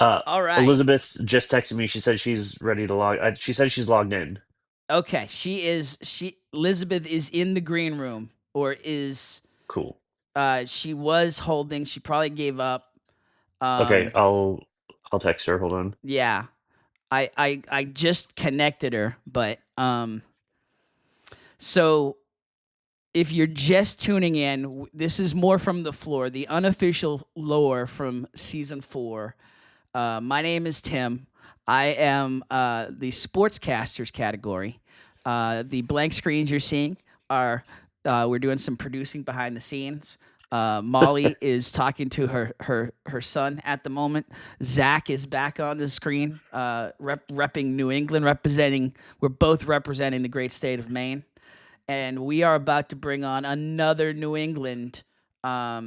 All right. Elizabeth just texted me. She said she's ready to log. She said she's logged in. Okay. She Elizabeth is in the green room, or is Cool. she was holding. She probably gave up. Okay, Um I'll text her. Hold on. yeah. I just connected her, but so if you're just tuning in, this is more from the floor, the unofficial lore from season 4. My name is Tim. I am the sportscasters category. The blank screens you're seeing are we're doing some producing behind the scenes. Molly is talking to her son at the moment. Zach is back on the screen, repping New England, representing. We're both representing the great state of Maine, and we are about to bring on another New England Oh,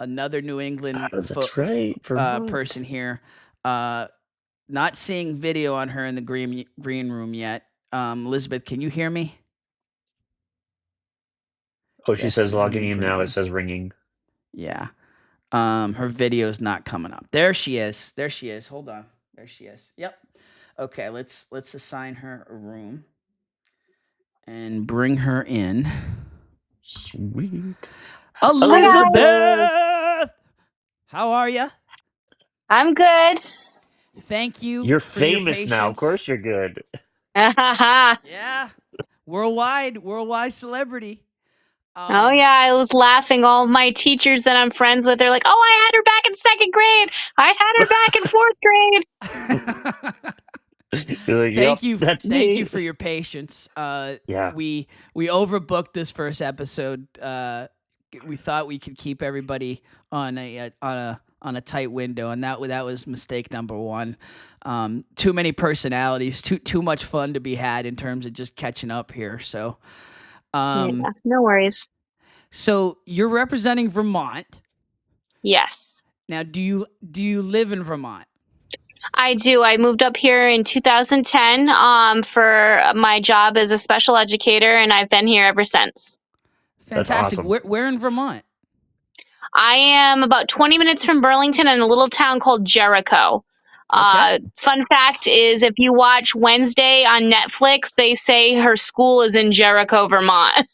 that's right, Vermont. person here. Uh, Not seeing video on her in the green room yet. Elizabeth, can you hear me? Oh, she Yes, says she's in the logging in green now. It room. says ringing. Yeah. Her video's not coming up. There she is. There she is. Hold on. There she is. Yep. Okay, let's assign her a room and bring her in. Sweet. Hi guys. Elizabeth, Elizabeth, how are you? I'm good. Thank you you're for your famous now. Of patience. course, you're good. Oh Yeah, worldwide celebrity. Um, yeah, I was laughing. All my teachers that I'm friends with, they're like, "Oh, I had her back in second grade. I had her back in fourth grade." You're like, yep, that's thank you me. for your patience. Yeah. We overbooked this first episode. We thought we could keep everybody on a tight window, and that was mistake number one. Too many personalities, too much fun to be had in terms of just catching up here. So, Yeah, um, no worries. so you're representing Vermont Yes, now. Do you live in Vermont? I do. I moved up here in 2010 for my job as a special educator, and I've been here ever since. That's Fantastic. awesome. Where in Vermont? I am about 20 minutes from Burlington in a little town called Jericho. Okay. Fun fact is, if you watch Wednesday on Netflix, they say her school is in Jericho, Vermont.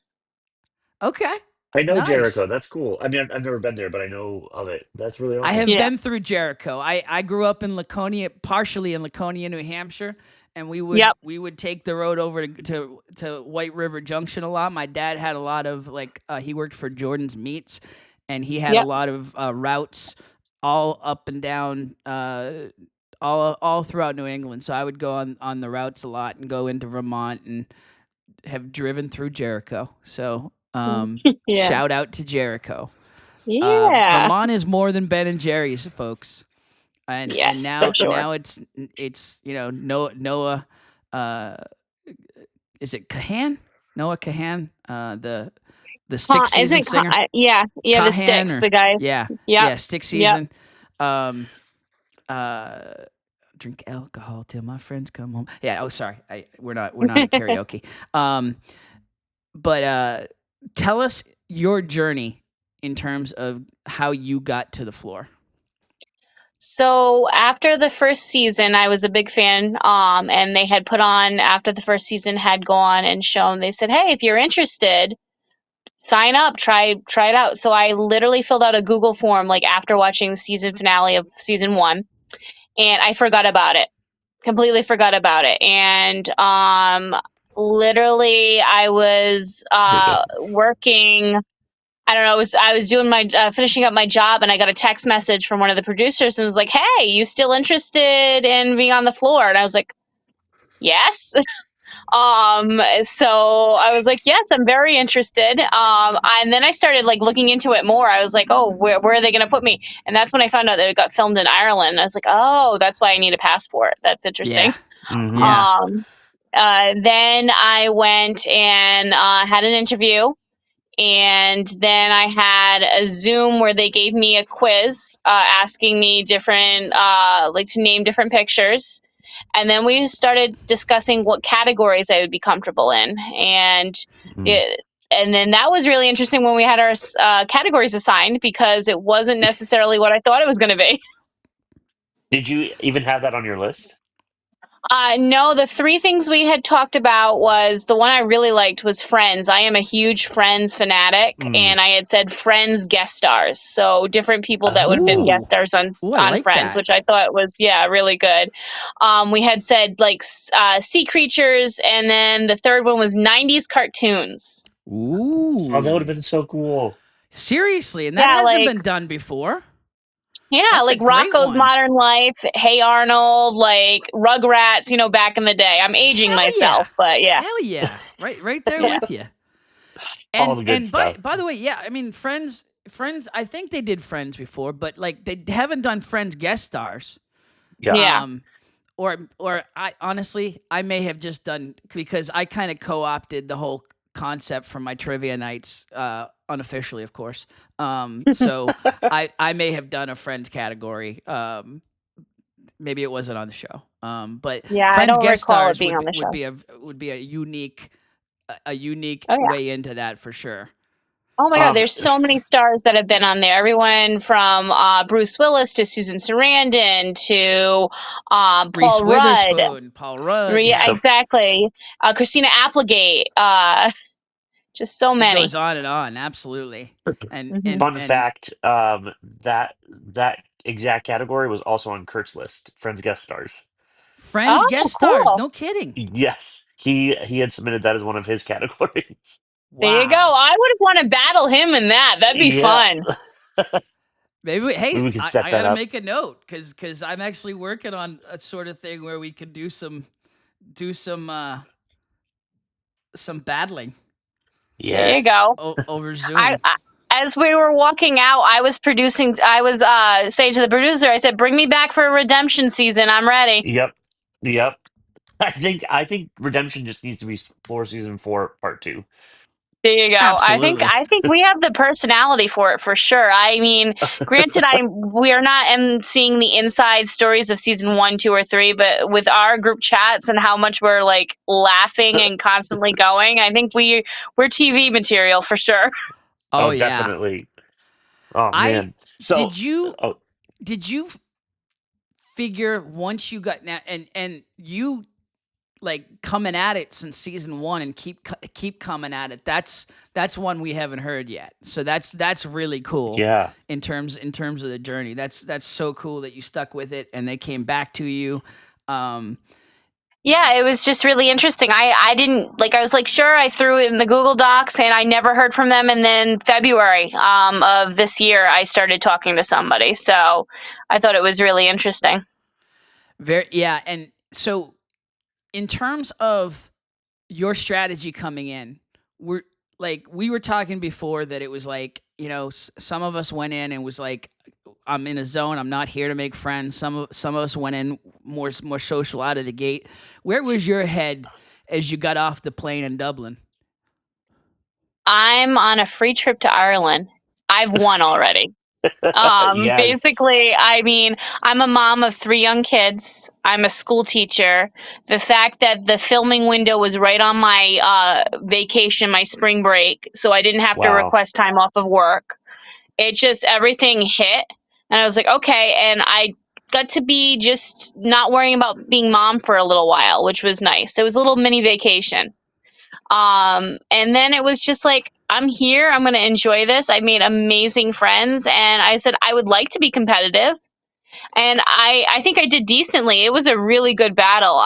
Okay. I know Nice. Jericho. That's cool. I mean, I've never been there, but I know of it. That's really I awesome. have Yeah. been through Jericho. I grew up in Laconia, partially in Laconia, New Hampshire, and we would Yep. we would take the road over to White River Junction a lot. My dad had a lot of he worked for Jordan's Meats, and he had a Yep. lot of routes all up and down all throughout New England. So I would go on the routes a lot and go into Vermont and have driven through Jericho. So Yeah. shout out to Jericho. Yeah. Vermont is more than Ben and Jerry's, folks, and Yes, for sure. now it's Noah. Uh, is it Kahan? Noah Kahan, the Stick Season Isn't singer. yeah, yeah, the Kahan, sticks, or the guy. yeah, Yep. yeah, Stick Yep. Season. Um, uh, Drink alcohol till my friends come home. Yeah. Oh, sorry. We're not at karaoke. Um, but tell us your journey in terms of how you got to the floor. So after the first season, I was a big fan. And they had put on after the first season had gone and shown. They said, "Hey, if you're interested, sign up, try it out." So I literally filled out a Google form like after watching the season finale of season 1, and I forgot about it. Completely forgot about it. And literally I was working. I don't know. I was doing my finishing up my job, and I got a text message from one of the producers, and was like, "Hey, you still interested in being on the floor?" And I was like, "Yes." So I was like, "Yes, I'm very interested." And then I started like looking into it more. I was like, "Oh, where are they going to put me?" And that's when I found out that it got filmed in Ireland. I was like, "Oh, that's why I need a passport. That's interesting." Yeah. Hmm. Yeah. Um, then I went and had an interview, and then I had a Zoom where they gave me a quiz asking me different, like to name different pictures. And then we started discussing what categories I would be comfortable in. It, and then that was really interesting when we had our categories assigned, because it wasn't necessarily what I thought it was going to be. Did you even have that on your list? No, the three things we had talked about was the one I really liked was Friends. I am a huge Friends fanatic, Mm. and I had said Friends guest stars, so different people that would have been Oh, guest stars Ooh, I on like Friends, that. which I thought was really good. We had said like sea creatures, and then the third one was '90s cartoons. that would have Ooh. been so cool. Seriously, and that Yeah, hasn't like been done before. yeah, That's a like great Rocco's one. Modern Life, Hey Arnold, like Rugrats. Back in the day. I'm aging Hell yeah. myself, but yeah, Hell yeah. Right there yeah, with you. All And the good and by stuff. by the way, yeah, I mean Friends, I think they did Friends before, but like they haven't done Friends guest stars. Yeah. yeah. Um or I honestly, I may have just done because I kind of co-opted the whole concept from my trivia nights unofficially, of course. So I may have done a Friends category. Maybe it wasn't on the show. But Yeah, I Friends don't guest recall it stars being would on be, the would show. be a would be a unique Oh yeah. way into that for sure. Oh my God, Um, there's so many stars that have been on there. Everyone from Bruce Willis to Susan Sarandon to Reese Paul Rudd. Witherspoon, Paul Rudd, Yeah, yeah. the exactly. Christina Applegate. Just so It many. goes on and on, absolutely. And Hmm. and fun and fact, that exact category was also on Kurt's list. Friends guest stars. Friends Oh, guest stars, cool. no kidding. Yes, he had submitted that as one of his categories. There you go. Wow. I would have want to battle him in that. That'd be Yeah, fun. Maybe maybe hey, we could I set that gotta up. make a note because I'm actually working on a sort of thing where we could do some battling There you Yes. go. over I, Zoom. I as we were walking out, I was producing. I was saying to the producer, I said, "Bring me back for a redemption season. I'm ready." Yep. Yep. I think Redemption just needs to be Floor Season 4 Part 2. There you go. I think Absolutely. I think we have the personality for it for sure. I mean, granted, we are not seeing the inside stories of season 1, 2, or 3, but with our group chats and how much we're like laughing and constantly going, I think we're TV material for sure. Oh Oh, yeah. definitely. Oh I man. So, did you oh did you figure once you got now and you like coming at it since season one and keep coming at it. That's one we haven't heard yet. So that's really cool yeah. in terms of the journey. That's so cool that you stuck with it and they came back to you. Um, Yeah, it was just really interesting. I didn't like. I was like, sure. I threw it in the Google Docs, and I never heard from them. And then February of this year, I started talking to somebody. So I thought it was really interesting. yeah, and so in terms of your strategy coming in, we were talking before that it was like some of us went in and was like I'm in a zone. I'm not here to make friends. Some of us went in more social out of the gate. Where was your head as you got off the plane in Dublin? I'm on a free trip to Ireland. I've won already. Yes. Basically, I mean, I'm a mom of 3 young kids. I'm a school teacher. The fact that the filming window was right on my vacation, my spring break, so I didn't have to Wow. request time off of work. It just everything hit, and I was like, okay, and I got to be just not worrying about being mom for a little while, which was nice. It was a little mini vacation. And then it was just like, I'm here. I'm going to enjoy this. I made amazing friends. And I said, I would like to be competitive. And I think I did decently. It was a really good battle.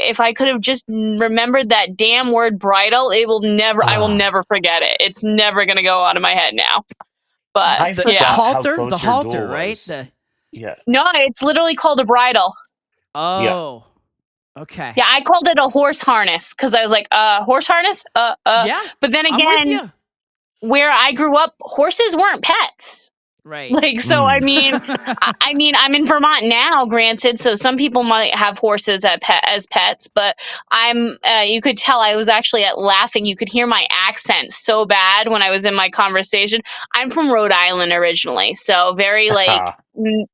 If I could have just remembered that damn word bridal, I will Ah, never forget it. It's never going to go out of my head now. But I The yeah. forgot how the close your halter, duel right? was. Yeah. No, it's literally called a bridle. Yeah. Oh, okay. Yeah, I called it a horse harness because I was like, horse harness? Yeah, But then I'm with again, you. where I grew up, horses weren't pets. Right. Like, so I Mm. mean, I'm in Vermont now, granted, so some people might have horses as pets, but you could tell I was actually laughing. You could hear my accent so bad when I was in my conversation. I'm from Rhode Island originally, so very like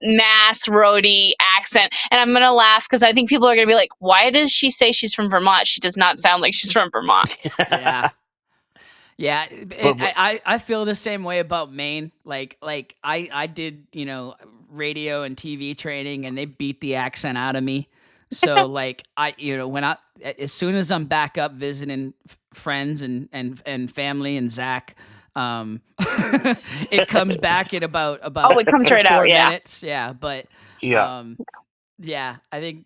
mass roady accent. And I'm going to laugh because I think people are going to be like, why does she say she's from Vermont? She does not sound like she's from Vermont. Yeah. Yeah, and but I feel the same way about Maine. Like I did, radio and TV training, and they beat the accent out of me. So like when as soon as I'm back up visiting friends and family and Zach, it comes back in Oh, it comes right out. 4 minutes. Yeah, but Yeah. yeah, I think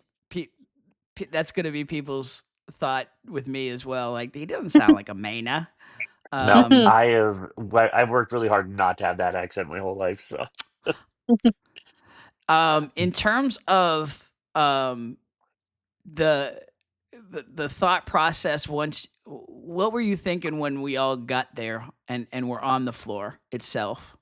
that's gonna be people's thought with me as well. Like he doesn't sound like a Maina. No, Yeah. I've worked really hard not to have that accent my whole life. So In terms of the the thought process once, what were you thinking when we all got there and were on the floor itself?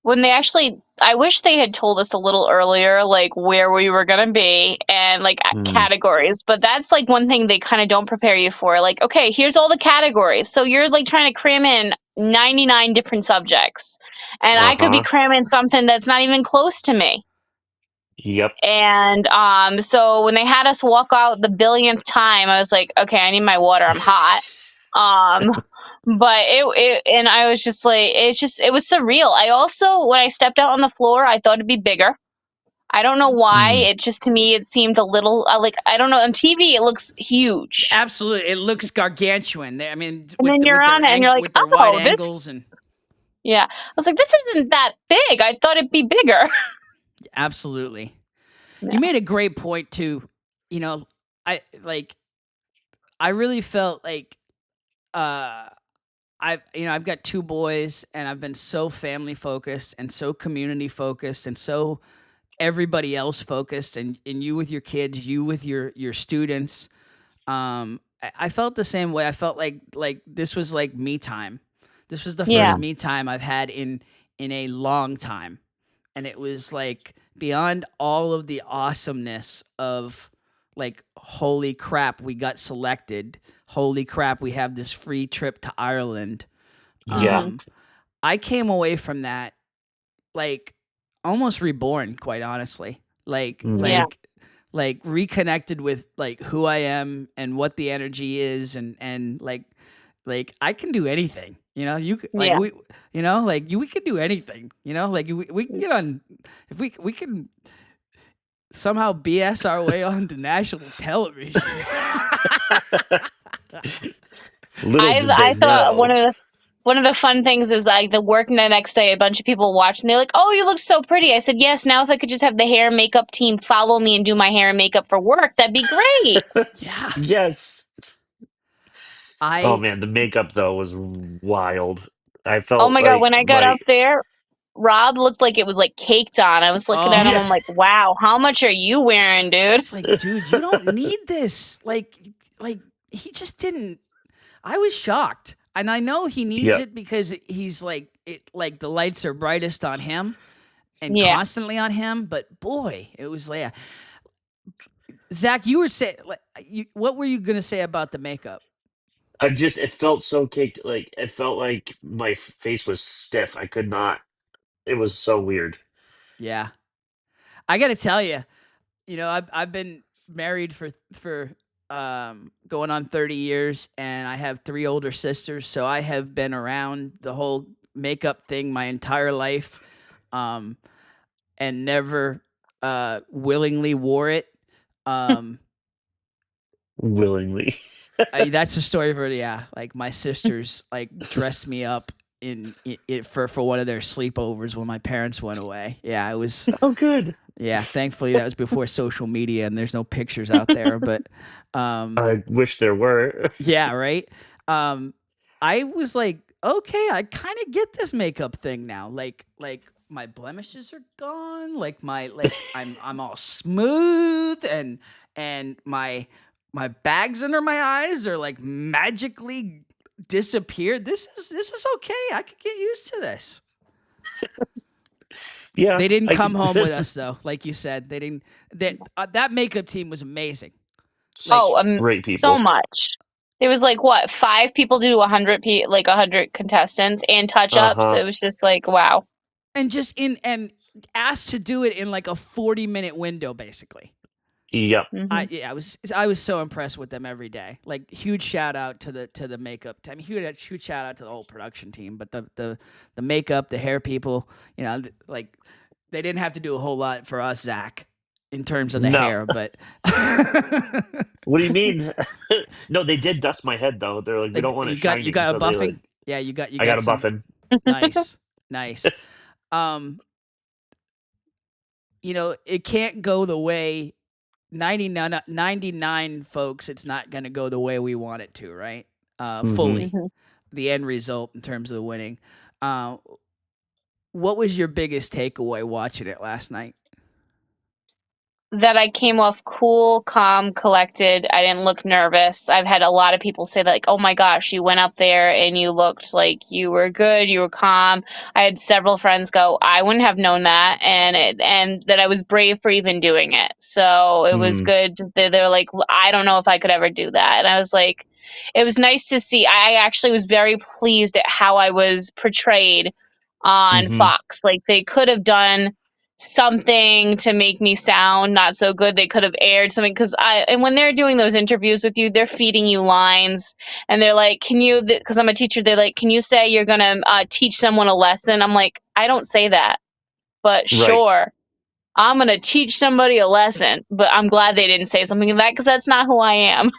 When they actually, I wish they had told us a little earlier, like where we were gonna be and like mm, categories. But that's like one thing they kind of don't prepare you for. Like, okay, here's all the categories. So you're like trying to cram in 99 different subjects, and I could be uh-huh. cramming something that's not even close to me. Yep. And so when they had us walk out the billionth time, I was like, okay, I need my water. I'm hot. Um, but and I was just like, it was surreal. I also, when I stepped out on the floor, I thought it'd be bigger. I don't know why. Mm, It just, to me, it seemed a little like, I don't know. On TV, it looks huge. Absolutely, it looks gargantuan. I mean, And then you're on it and you're like, with their wide oh, angles and yeah. I was like, this isn't that big. I thought it'd be bigger. absolutely. Yeah. You made a great point too. You know, I like I really felt like uh I've got two boys and I've been so family focused and so community focused and so everybody else focused and you with your kids, you with your students. I felt the same way. I felt like this was like me time. This was the Yeah. first mm, me time I've had in a long time. And it was like beyond all of the awesomeness of like holy crap we got selected. Holy crap we have this free trip to Ireland. yeah. Hmm. Um I came away from that like almost reborn, quite honestly. Like Mm-hmm. Yeah. like like reconnected with like who I am and what the energy is and like I can do anything. You like Yeah. we could do anything. Like we can get on if we can somehow BS our way onto national television. Little did they I thought know. one of the fun things is like the work the next day. A bunch of people watch and they're like, "Oh, you look so pretty." I said, "Yes." Now, if I could just have the hair and makeup team follow me and do my hair and makeup for work, that'd be great. Yeah. Yes. Oh I man, the makeup though was wild. I Oh felt my god, like when I got my up there, Rob looked like it was like caked on. I was looking at him. oh yeah. I'm like, "Wow, how much are you wearing, dude?" it's like, dude, you don't need this. Like he just didn't. I was shocked. And I know he needs Yep. it because he's like the lights are brightest on him and Yeah. constantly on him, but boy, it was like Zach, you were saying like what were you going to say about the makeup? It felt so caked. Like it felt like my face was stiff. I could not. It was so weird. Yeah. I got to tell you, I've been married for going on 30 years and I have three older sisters, so I have been around the whole makeup thing my entire life. Um and never willingly wore it. Um Willingly. that's a story for yeah, like my sisters like dressed me up in it for one of their sleepovers when my parents went away. Yeah, it was Oh, good. yeah, thankfully that was before social media and there's no pictures out there, but um I wish there were. yeah, right? Um, I was like, okay, I kind of get this makeup thing now. Like my blemishes are gone. Like I'm all smooth and my bags under my eyes are like magically disappeared. This is okay. I could get used to this. Yeah, They didn't I come could. home with us though. Like you said, they didn't. That makeup team was amazing. Like Oh, Great so people. much. There was like what, 5 people to do 100 contestants and touch Uh ups. huh. It was just like, wow. and just in and asked to do it in like a 40-minute window basically. Yep. Hmm. I was so impressed with them every day. Like huge shout out to the makeup. I mean, huge shout out to the whole production team, but the makeup, the hair people, like They didn't have to do a whole lot for us, Zach, in terms of the No. hair, but What do you mean? No, they did dust my head though. They're like, we like don't want it you shining, got a so they like, buffing. Yeah, you I got got a some buffin. nice, nice. Um, it can't go the way 99 folks. It's not going to go the way we want it to, right? Hmm. Fully, the end result in terms of the winning. Uh, what was your biggest takeaway watching it last night? That I came off cool, calm, collected. I didn't look nervous. I've had a lot of people say that, like, "Oh my gosh, you went up there and you looked like you were good, you were calm." I had several friends go, "I wouldn't have known that," and that I was brave for even doing it. So it was Hmm. good. They're like, "I don't know if I could ever do that," and I was like, it was nice to see. I actually was very pleased at how I was portrayed on Hmm. Fox. Like they could have done something to make me sound not so good. They could have aired something because and when they're doing those interviews with you, they're feeding you lines and they're like, can you, because I'm a teacher, they're like, can you say you're going to teach someone a lesson? I'm like, I don't say that, but Right. sure. I'm going to teach somebody a lesson, but I'm glad they didn't say something like that because that's not who I am.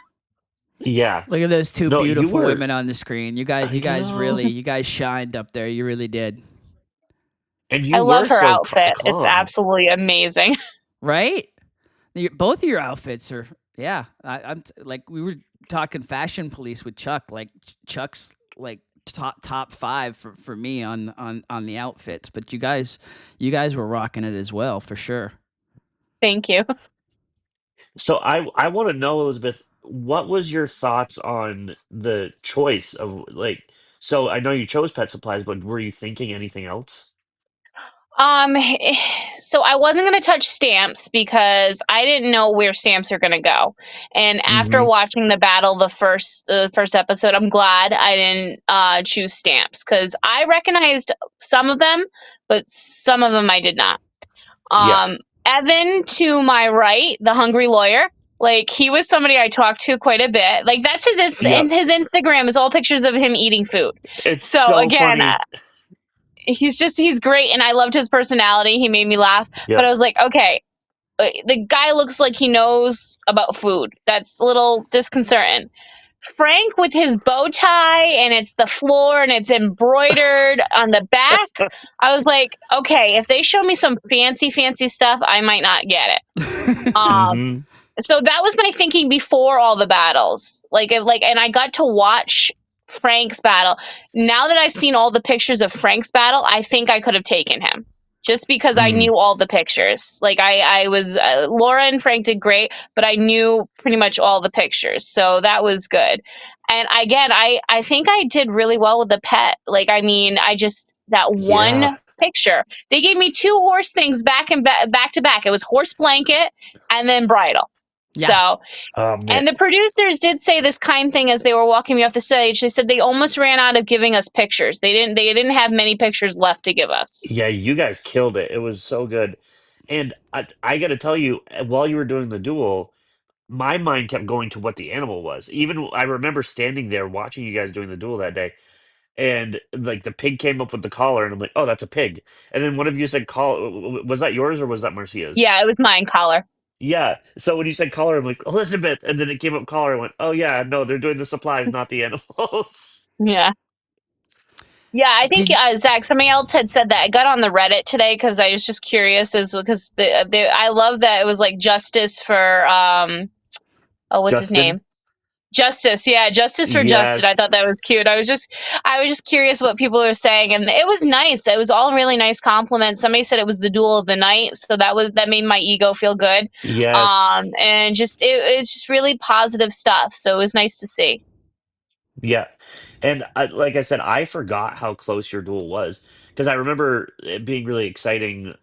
Yeah. Look at those two No, you beautiful were. women on the screen. I know. You guys shined up there. You really did. And I you love were her so outfit. It's calm. absolutely amazing. Right? Both of your outfits are, yeah. Like we were talking fashion police with Chuck. Like Chuck's like top five for me on the outfits. But you guys were rocking it as well for sure. Thank you. So I want to know, Elizabeth, what was your thoughts on the choice of like, so I know you chose pet supplies, but were you thinking anything else? Um, so I wasn't going to touch stamps because I didn't know where stamps are going to go. And after Hmm. watching the battle, the first episode, I'm glad I didn't choose stamps because I recognized some of them, but some of them I did not. Yeah. Evan to my right, the hungry lawyer. Like he was somebody I talked to quite a bit. Like that's Yep. his Instagram is all pictures of him eating food. It's So so again, funny. he's great and I loved his personality. He made me laugh. But I Yep. was like, okay, the guy looks like he knows about food. That's a little disconcerting. Frank with his bow tie and it's the floor and it's embroidered on the back. I was like, okay, if they show me some fancy stuff, I might not get it. Um, Hmm. so that was my thinking before all the battles. And I got to watch Frank's battle. Now that I've seen all the pictures of Frank's battle, I think I could have taken him. Just because I Mm. knew all the pictures. Like I was Laura and Frank did great, but I knew pretty much all the pictures. So that was good. And again, I think I did really well with the pet. Like I mean, I just that Yeah. one picture. They gave me two horse things back to back. It was horse blanket and then bridal. Yeah. So, Oh man. and the producers did say this kind thing as they were walking me off the stage. They said they almost ran out of giving us pictures. They didn't have many pictures left to give us. Yeah, you guys killed it. It was so good. And I got to tell you, while you were doing the duel, my mind kept going to what the animal was. Even I remember standing there watching you guys doing the duel that day, and like the pig came up with the collar, and I'm like, oh, that's a pig. And then one of you said, "Call." Was that yours or was that Marcia's? Yeah, it was mine collar. Yeah. So when you said collar, I'm like, Elizabeth, and then it came up collar. I went, oh yeah, no, they're doing the supplies, not the animals. Yeah. Yeah, I think Did Zach. Somebody else had said that. I got on the Reddit today because I was just curious, as because I love that it was like justice for oh what's his Justin. name Justice, yeah, Justice for Justin. I thought Yes. that was cute. I was just curious what people were saying, and it was nice. It was all really nice compliments. Somebody said it was the duel of the night, so that made my ego feel good. Yes. And just it's just really positive stuff. So it was nice to see. Yeah. And like I said, I forgot how close your duel was because I remember it being really exciting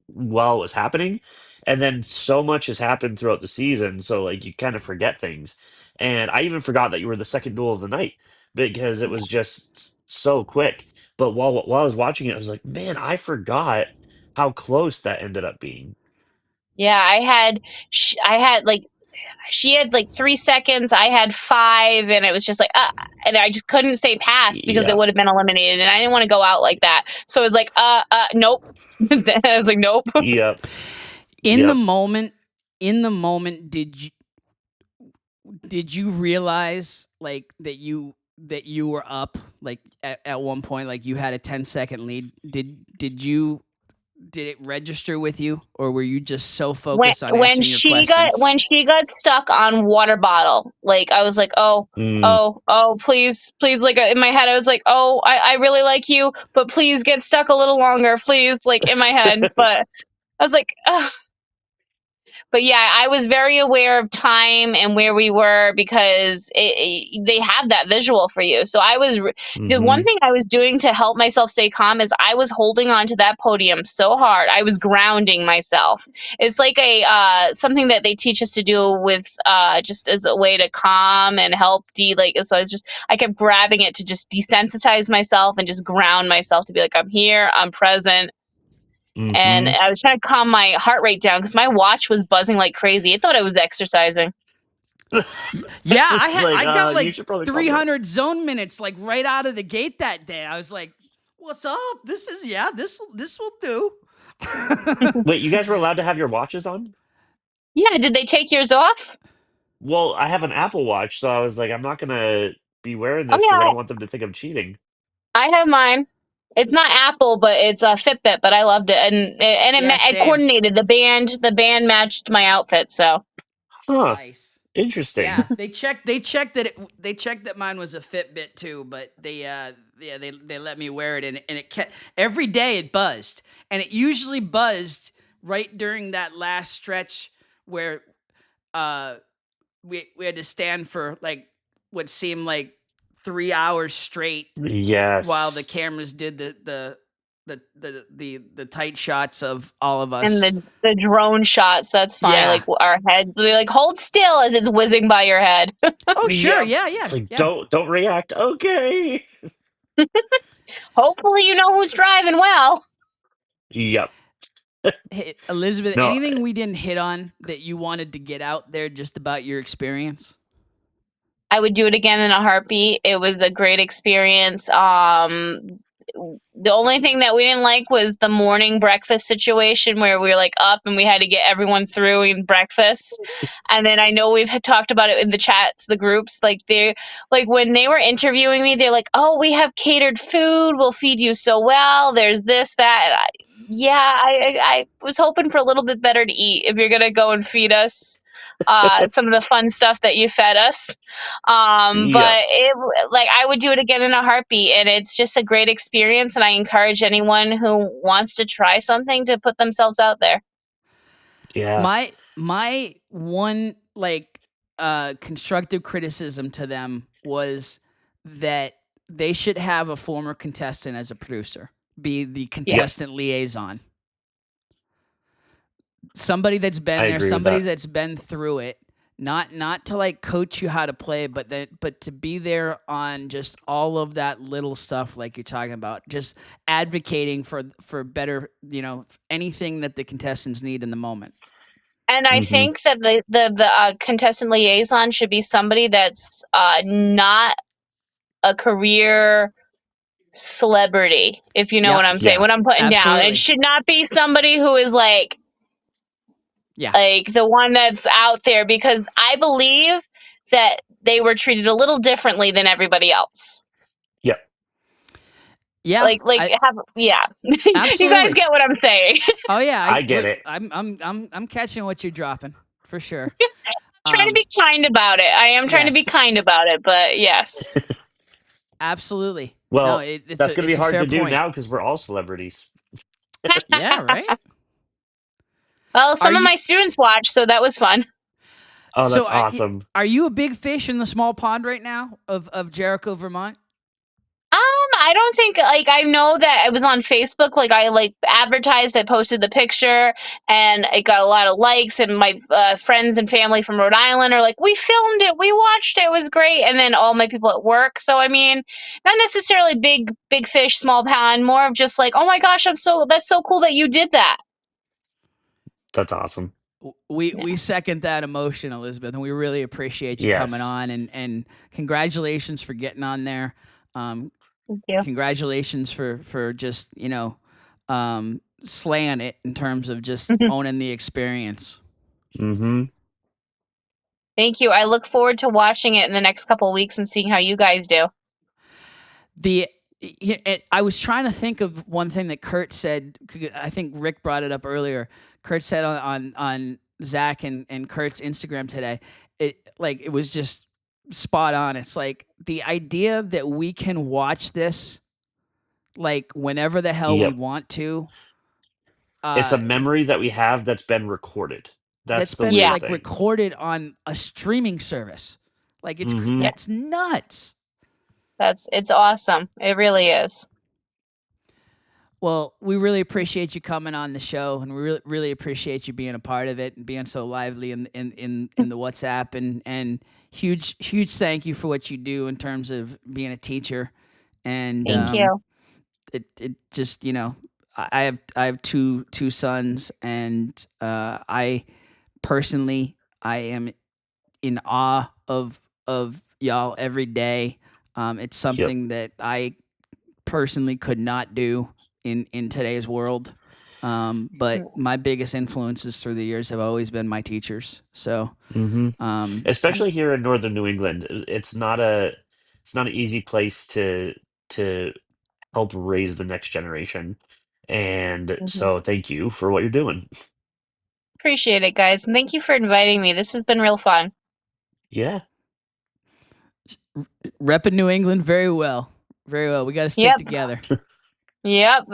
while it was happening. And then so much has happened throughout the season. So, like, you kind of forget things. And I even forgot that you were the second duel of the night because it was just so quick. But while I was watching it, I was like, man, I forgot how close that ended up being. Yeah, I had like she had like 3 seconds, I had 5, and it was just like, and I just couldn't say pass because it Yep. would have been eliminated, and I didn't want to go out like that. So it was like, nope. I was like, nope. Yep. In the Yep. moment, in the moment, did you realize like that you were up like at one point, like you had a 10-second lead? Did it register with you, or were you just so when focused on when answering your she got questions? when she got stuck on water bottle, like I was like, Mm. please, please, like in my head I was like, oh, I really like you, but please get stuck a little longer, please, like in my head. But I was like, ugh. But yeah, I was very aware of time and where we were because they have that visual for you. So the one Hmm. thing I was doing to help myself stay calm is I was holding on to that podium so hard. I was grounding myself. It's like a something that they teach us to do with just as a way to calm and help so I kept grabbing it to just desensitize myself and just ground myself to be like, I'm here, I'm present, and Hmm. I was trying to calm my heart rate down because my watch was buzzing like crazy. It thought I was exercising. Yeah, It's like, I got you like should probably calm down. 300 zone minutes like right out of the gate that day. I was like, "What's up? This will do." Wait, you guys were allowed to have your watches on? Yeah, did they take yours off? Well, I have an Apple Watch, so I was like, I'm not gonna be wearing Oh this because I yeah, don't want them to think I'm cheating. I have mine. It's not Apple, but it's a Fitbit. But I loved it, and Yeah, it same. coordinated the band. The band matched my outfit, so Huh. Nice. Interesting. Yeah, they checked that mine was a Fitbit too, but they let me wear it, and it kept every day it buzzed, and it usually buzzed right during that last stretch where uh we had to stand for like what seemed like 3 hours straight while the Yes. cameras did the tight shots of all of and us. the drone shots. That's funny. Yeah. Like our head, they like hold still as it's whizzing by your head. Oh sure. Yep. Yeah. It's Yeah. like, Yeah. don't react. Okay. Hopefully, you know who's driving well. Yep. Hey, Elizabeth, No. anything we didn't hit on that you wanted to get out there just about your experience? I would do it again in a heartbeat. It was a great experience. The only thing that we didn't like was the morning breakfast situation where we were like up and we had to get everyone through in breakfast. And then I know we've had talked about it in the chats, the groups, like when they were interviewing me, they're like, "Oh, we have catered food. We'll feed you so well. There's this, that." And I was hoping for a little bit better to eat if you're gonna go and feed us some of the fun stuff that you fed us. Yep. But like I would do it again in a heartbeat, and it's just a great experience. And I encourage anyone who wants to try something to put themselves out there. Yeah. My one like constructive criticism to them was that they should have a former contestant as a producer, be the Yeah. Yep. contestant liaison. Somebody that's I been there, agree with somebody that. that's been through it, not to like coach you how to play, but to be there on just all of that little stuff like you're talking about, just advocating for better, anything that the contestants need in the moment. And I Hmm. think that the contestant liaison should be somebody that's not a career celebrity, if you know what Yep, I'm saying, Yeah. what I'm putting down. It absolutely. should not be somebody who is Yeah. like the one that's out there, because I believe that they were treated a little differently than everybody else. Yep. Yeah, I Yeah. You guys absolutely. get what I'm saying. Oh yeah, I get it. I'm catching what you're dropping for sure. Trying to Um, be kind about it. I am trying to be yes, kind about it, but yes. absolutely. No, Well, that's gonna be it's a hard fair to do point. now because we're all celebrities. Yeah, right. Well, Are some of you my students watch, so that was fun. Oh, so that's awesome. are you a big fish in the small pond right now of Jericho, Vermont? I don't think, like, I know that it was on Facebook. Like, I like advertised, I posted the picture, and it got a lot of likes. And my friends and family from Rhode Island are like, "We filmed it, we watched it, it was great." And then all my people at work. So I mean, not necessarily big fish, small pond. More of just like, "Oh my gosh, that's so cool that you did that." That's awesome. We second that emotion, Elizabeth, and we really appreciate you coming Yes. on, and congratulations for getting on there. Thank you. Congratulations for just slaying it in terms of just owning the experience. Mm-hmm. Thank you. I look forward to watching it in the next couple of weeks and seeing how you guys do. I was trying to think of one thing that Kurt said. I think Rick brought it up earlier. Kurt said on Zach and Kurt's Instagram today. It was just spot on. It's like the idea that we can watch this like whenever the hell we Yep. want to. It's a memory that we have that's been recorded. That's That's the been Yeah. weird like thing. recorded on a streaming service. Like Mm-hmm. that's Yes. nuts. It's awesome. It really is. Well, we really appreciate you coming on the show, and we really appreciate you being a part of it and being so lively in the WhatsApp, and huge thank you for what you do in terms of being a teacher. And Thank you. it just I have two sons, and I personally I am in awe of y'all every day. It's Yep. something that I personally could not do in today's world. But my biggest influences through the years have always been my teachers. So, Mm-hmm. Especially here in northern New England, it's not an easy place to help raise the next generation. And so thank you for what you're doing. Appreciate it, guys. And thank you for inviting me. This has been real fun. Yeah. repping New England very well, very well. We got to stick Yep. together. Yep.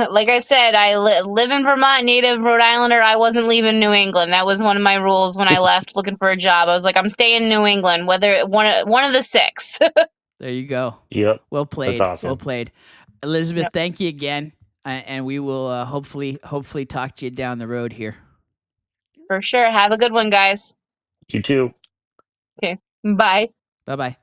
Like I said, I live in Vermont, native Rhode Islander. I wasn't leaving New England. That was one of my rules when I left looking for a job. I was like, I'm staying in New England, whether one of the six. There you go. Yep. Well That's played. Well awesome. played, Elizabeth. Yep. Thank you again, and we will hopefully talk to you down the road here. For sure. Have a good one, guys. You too. Okay. Bye. Bye bye.